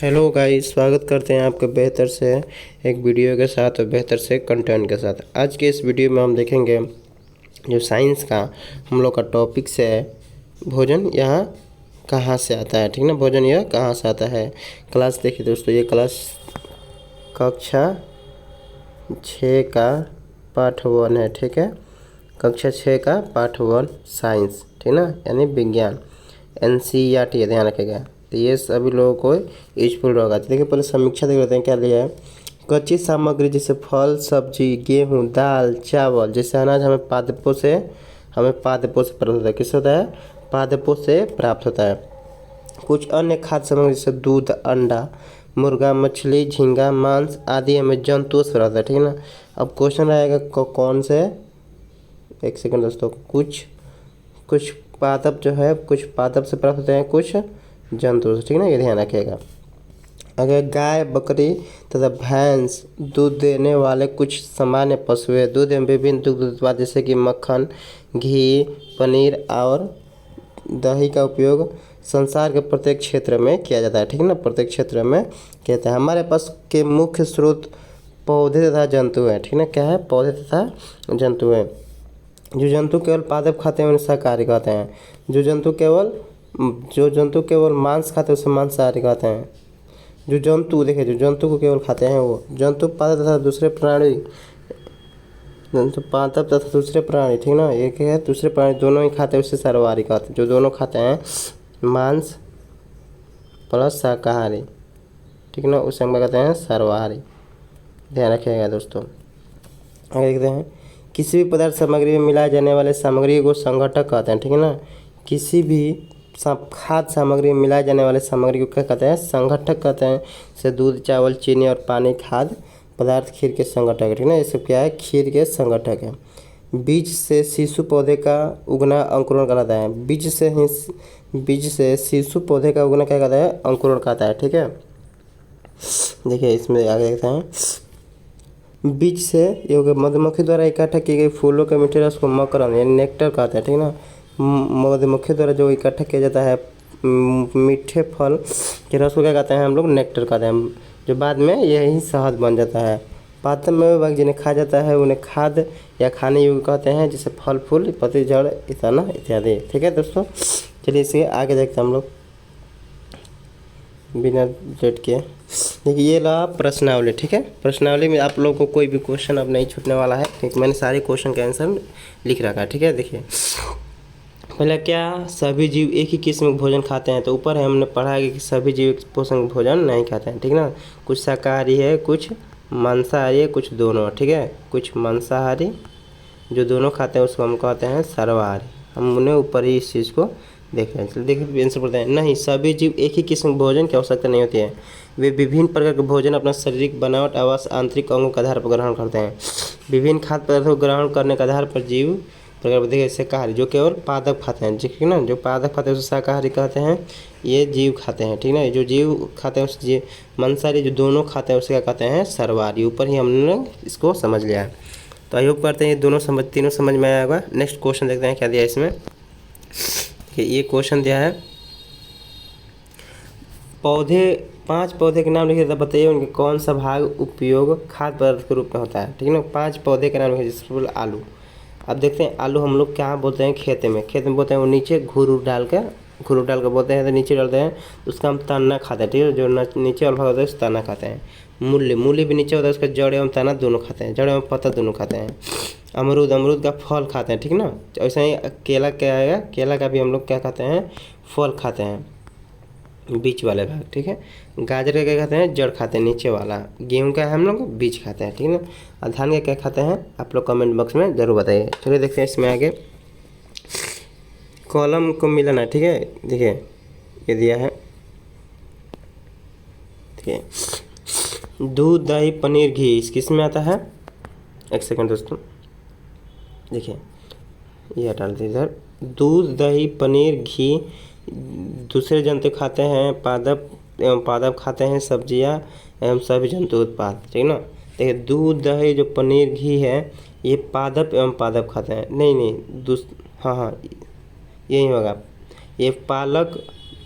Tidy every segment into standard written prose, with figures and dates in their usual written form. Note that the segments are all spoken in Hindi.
हेलो गाइस, स्वागत करते हैं आपके बेहतर से एक वीडियो के साथ और बेहतर से कंटेंट के साथ। आज के इस वीडियो में हम देखेंगे जो साइंस का हम लोग का टॉपिक से है, भोजन यहाँ कहाँ से आता है। ठीक ना, भोजन यह कहाँ से आता है। क्लास देखिए दोस्तों, ये क्लास कक्षा 6 का पाठ 1 है। ठीक है, कक्षा 6 का पाठ 1 साइंस, ठीक ना, यानी विज्ञान, NCERT ध्यान रखेगा। तो ये सभी लोगों को यूजफुल होगा। तो देखिए, पहले समीक्षा देख लेते हैं क्या लिया है। कच्ची सामग्री जैसे फल, सब्जी, गेहूँ, दाल, चावल जैसे अनाज हमें पादपों से प्राप्त होता है। किससे होता है? पादपों से प्राप्त होता है। कुछ अन्य खाद्य सामग्री जैसे दूध, अंडा, मुर्गा, मछली, झींगा, मांस आदि हमें जंतुओं से प्राप्त होता है। ठीक है ना। अब क्वेश्चन रहेगा कौन से, एक सेकंड दोस्तों, कुछ पादप जो है, कुछ पादप से प्राप्त होते हैं, कुछ जंतु से। ठीक ना, ये ध्यान रखिएगा। अगर गाय, बकरी तथा भैंस दूध देने वाले कुछ सामान्य पशु है। दूध एवं विभिन्न दुग्ध उत्पाद जैसे कि मक्खन, घी, पनीर और दही का उपयोग संसार के प्रत्येक क्षेत्र में किया जाता है। ठीक है ना, प्रत्येक क्षेत्र में किया जाता है। हमारे पास के मुख्य स्रोत पौधे तथा जंतु हैं। ठीक है ना, क्या है? पौधे तथा जंतु हैं। जो जंतु केवल पादप खाते हैं उन्हें शाकाहारी कहते हैं। जो जंतु केवल मांस खाते हैं उसे मांसाहारी कहते हैं। जो जंतु को केवल खाते हैं वो जंतु पादप तथा दूसरे प्राणी, ठीक ना, एक है दूसरे प्राणी दोनों ही खाते हैं उसे सर्वाहारी कहते हैं। जो दोनों खाते हैं मांस प्लस शाकाहारी, ठीक ना, उसे हम कहते हैं सर्वाहारी। ध्यान रखिएगा दोस्तों। आगे देखते हैं, किसी भी पदार्थ सामग्री में मिलाए जाने वाले सामग्री को संघटक कहते हैं। ठीक है ना, किसी भी खाद्य सामग्री में मिलाए जाने वाले सामग्री को क्या कहते हैं? संघटक कहते हैं। जैसे दूध, चावल, चीनी और पानी खाद्य पदार्थ खीर के संघटक है। ठीक है ना, ये सब क्या है? खीर के संघटक है। बीज से शिशु पौधे का उगना अंकुरण कहलाता है। बीज से शिशु पौधे का उगना क्या कहता है? अंकुरण कहता है। ठीक है, देखिए इसमें आगे देखते हैं। बीज से ये हो गया मधुमक्खी द्वारा इकट्ठा किए गए फूलों के मीठे रस को मकरंद यानी नेक्टर कहते हैं। ठीक है ना, मधुमक्खी द्वारा जो इकट्ठा किया जाता है मीठे फल के रस को क्या कहते हैं? हम लोग नेक्टर कहते हैं, जो बाद में यही शहद बन जाता है। पादप में भाग जिन्हें खाया जाता है उन्हें खाद्य या खाने योग्य कहते हैं, जैसे फल फूल, पत्ती, जड़, इतना इत्यादि। ठीक है दोस्तों, चलिए इसे आगे देखते हैं हम लोग बिना लेट के। देखिए ये रहा प्रश्नावली। ठीक है, प्रश्नावली में आप लोगों को कोई भी क्वेश्चन अब नहीं छूटने वाला है, क्योंकि मैंने सारे क्वेश्चन का आंसर लिख रखा है। ठीक है, देखिए पहले क्या सभी जीव एक ही किस्म का भोजन खाते हैं? तो ऊपर है हमने पढ़ा है कि सभी जीव एक पोषण भोजन नहीं खाते हैं। ठीक ना, कुछ शाकाहारी है, कुछ मांसाहारी है, कुछ दोनों। ठीक है, कुछ मांसाहारी जो दोनों खाते हैं उसको हम कहते हैं सर्वाहारी। हम उन्हें ऊपर ही इस चीज़ को देख रहे हैं। चलिए देखिए आंसर पढ़ते हैं। नहीं, सभी जीव एक ही किस्म के भोजन की आवश्यकता नहीं होती है। वे विभिन्न प्रकार के भोजन अपना शारीरिक बनावट, आवास, आंतरिक अंगों के आधार पर ग्रहण करते हैं। विभिन्न खाद्य पदार्थों को ग्रहण करने के आधार पर जीव प्रकार देखिए शाकाहारी जो केवल पादप खाते हैं। ठीक ना, जो पादप खाते हैं उसे शाकाहारी कहते हैं। ये जीव खाते हैं। ठीक ना, जो जीव खाते हैं उसे मांसाहारी, जो दोनों खाते हैं उसे क्या कहते हैं? सर्वाहारी। ऊपर ही हमने इसको समझ लिया है। तो आई होप करते हैं ये तीनों समझ में आया होगा। नेक्स्ट क्वेश्चन देखते हैं क्या दिया है इसमें। ये क्वेश्चन दिया है, 5 पौधे के नाम लिखिए तथा बताइए उनके कौन सा भाग उपयोग खाद्य पदार्थ के रूप में होता है। ठीक है ना, 5 पौधे के नाम लिखिए। जैसे आलू। अब देखते हैं आलू हम लोग क्या बोलते हैं? खेत में बोलते हैं वो नीचे घुर डाल कर बोलते हैं, तो नीचे डालते हैं, उसका हम तना खाते हैं। ठीक है, जो नीचे वाला भाग होता है उस तना खाते हैं। मूली भी नीचे होता है, उसका जड़ एवं तना दोनों खाते हैं, जड़ एवं पत्ता दोनों खाते हैं। अमरूद का फल खाते हैं। ठीक ना, ऐसा ही केला क्या आएगा? केला का भी हम लोग क्या खाते हैं? फल खाते हैं, बीच वाले भाग। ठीक है, गाजर का क्या खाते हैं? जड़ खाते हैं, नीचे वाला। गेहूं का है हम लोग बीज खाते हैं। ठीक है ना, और धान का क्या खाते हैं? आप लोग कमेंट बॉक्स में ज़रूर बताइए। चलिए देखते हैं इसमें आगे कॉलम को मिलाना। ठीक है, देखिए ये दिया है। ठीक है, दूध, दही, पनीर, घी इस किस में आता है? एक सेकंड दोस्तों, देखिए ये हटा दीजिए इधर। दूध, दही, पनीर, घी दूसरे जंतु खाते हैं, पादप खाते हैं, सब्जियां एवं सभी जंतु उत्पाद। ठीक ना, देखिए दूध, दही, जो पनीर, घी है ये पादप खाते हैं। नहीं हाँ यही होगा। ये पालक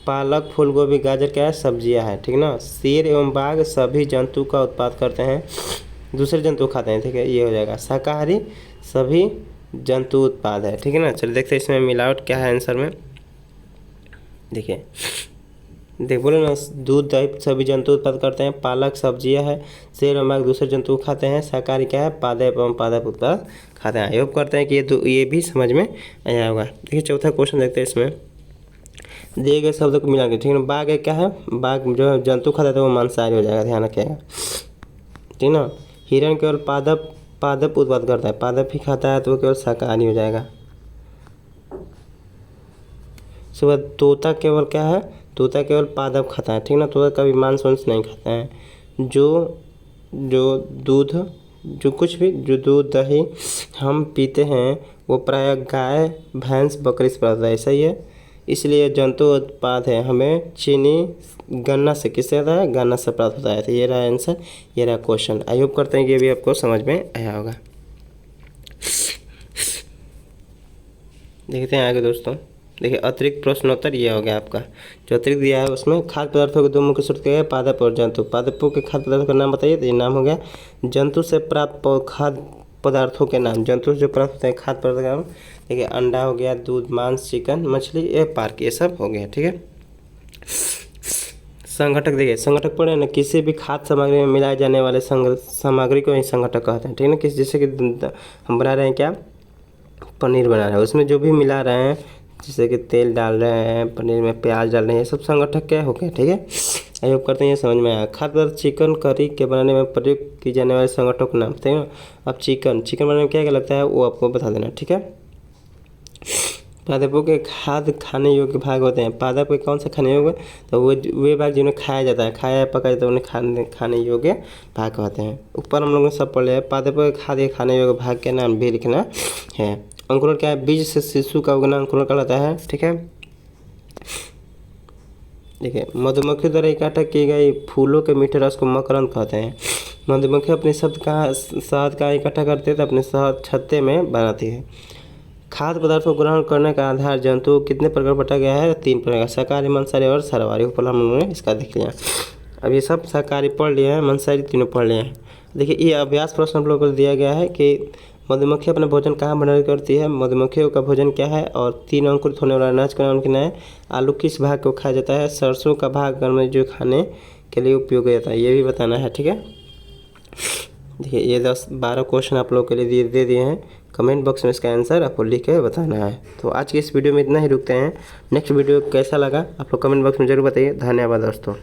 पालक, फूल गोभी, गाजर क्या है? सब्जियां है, ठीक ना। शेर एवं बाघ सभी जंतु का उत्पाद करते हैं, दूसरे जंतु खाते हैं, ठीक है, ये हो जाएगा। शाकाहारी सभी जंतु उत्पाद है, ठीक है ना। चलिए देखते हैं इसमें मिलावट क्या है आंसर में। देखिए देख बोले ना, दूध दही सभी जंतु उत्पाद करते हैं, पालक सब्जियां है, शेर एवं बाघ दूसरे जंतु खाते हैं, शाकाहारी क्या है? पादप एवं पादप उत्पाद खाते हैं। आई होप करते हैं कि ये भी समझ में आया होगा। देखिए चौथा क्वेश्चन देखते हैं इसमें। दिए गए शब्द को मिला के, ठीक है। बाघ है क्या है? बाघ जो है जंतु खाता है वो मांसाहारी हो जाएगा, ध्यान रखिएगा, ठीक ना। हिरण केवल पादप उत्पाद करता है, पादप ही खाता है तो वो केवल शाकाहारी हो जाएगा। उसके बाद तोता केवल क्या है? तोता केवल पादप खाता है, ठीक ना। तोता कभी मांस वांस नहीं खाता है। जो दूध जो दूध दही हम पीते हैं वो प्रायः गाय भैंस बकरी से प्राप्त होता है, ऐसा ही है। इसलिए जंतु उत्पाद है, हमें चीनी गन्ना से किससे आता है? गन्ना से प्राप्त होता है। तो ये रहा आंसर, ये रहा क्वेश्चन। आई होप करते हैं कि ये भी आपको समझ में आया होगा। देखते हैं आगे दोस्तों। देखिए अतिरिक्त प्रश्नोत्तर ये हो गया आपका, जो अतिरिक्त दिया है उसमें खाद्य पदार्थों के दो मुख्य स्रोत क्या है? पादप और जंतु। पादपों के खाद्य पदार्थों का नाम बताइए, तो ये नाम हो गया। जंतु से प्राप्त खाद्य पदार्थों के नाम, जंतु से जो प्राप्त होते हैं खाद्य पदार्थ का नाम, देखिए अंडा हो गया, दूध, मांस, चिकन, मछली, ये पार्क, ये सब हो गया, ठीक है। संगठक, देखिए संगठक पढ़े ना, किसी भी खाद्य सामग्री में मिलाए जाने वाले सामग्री को ही संगठक कहते हैं, ठीक है ना। जैसे कि हम बना रहे हैं क्या? पनीर बना रहे हैं, उसमें जो भी मिला रहे हैं, जैसे कि तेल डाल रहे हैं, पनीर में प्याज डाल रहे हैं, ये सब संगठक क्या हो गया, ठीक है। आई होप करते हैं ये समझ में आया। खाद्य पदार्थ चिकन करी के बनाने में प्रयोग की जाने वाले संगठकों का नाम, ठीक है ना। अब चिकन बनाने में क्या क्या लगता है वो आपको बता देना, ठीक है। पादपों के खाद्य खाने योग्य भाग होते हैं। पादप के कौन सा खाने योग्य? तो वो वे भाग जिन्हें खाया जाता है, खाया पकाया जाता है, उन्हें खाने योग्य भाग कहते हैं। ऊपर हम लोगों ने सब पढ़ लिया। पादपों के खाद्य खाने योग्य भाग के नाम भी लिखना है। अंकुरण क्या है? बीज से शिशु का उगना अंकुरण कहलाता है, ठीक है। देखिए मधुमक्खी द्वारा इकट्ठा की गई फूलों के मीठे रस को मकरंद कहते हैं। मधुमक्खी अपने शहद का इकट्ठा करते हैं तो अपने शहद छत्ते में बनाती है। खाद्य पदार्थों को ग्रहण करने का आधार जंतु कितने प्रकार बटा गया है? 3 प्रकार, शाकाहारी, मांसाहारी और सर्वाहारी। ऊपर हम लोगों ने इसका देख लिया। अब ये सब शाकाहारी पढ़ लिए हैं, मांसाहारी तीनों पढ़ लिए हैं। देखिए ये अभ्यास प्रश्न हम लोगों को दिया गया है कि मधुमक्खी अपना भोजन कहाँ भंडारित करती है? मधुमक्खियों का भोजन क्या है? और 3 अंकुरित होने वाला अनाज का नाम क्या है? आलू किस भाग को खाया जाता है? सरसों का भाग में जो खाने के लिए उपयोग किया जाता है, ये भी बताना है, ठीक है। देखिए ये 10-12 क्वेश्चन आप लोगों के लिए दे दिए हैं। कमेंट बॉक्स में इसका आंसर आपको लिख के बताना है। तो आज की इस वीडियो में इतना ही रुकते हैं। नेक्स्ट वीडियो कैसा लगा आप लोग कमेंट बॉक्स में जरूर बताइए। धन्यवाद दोस्तों।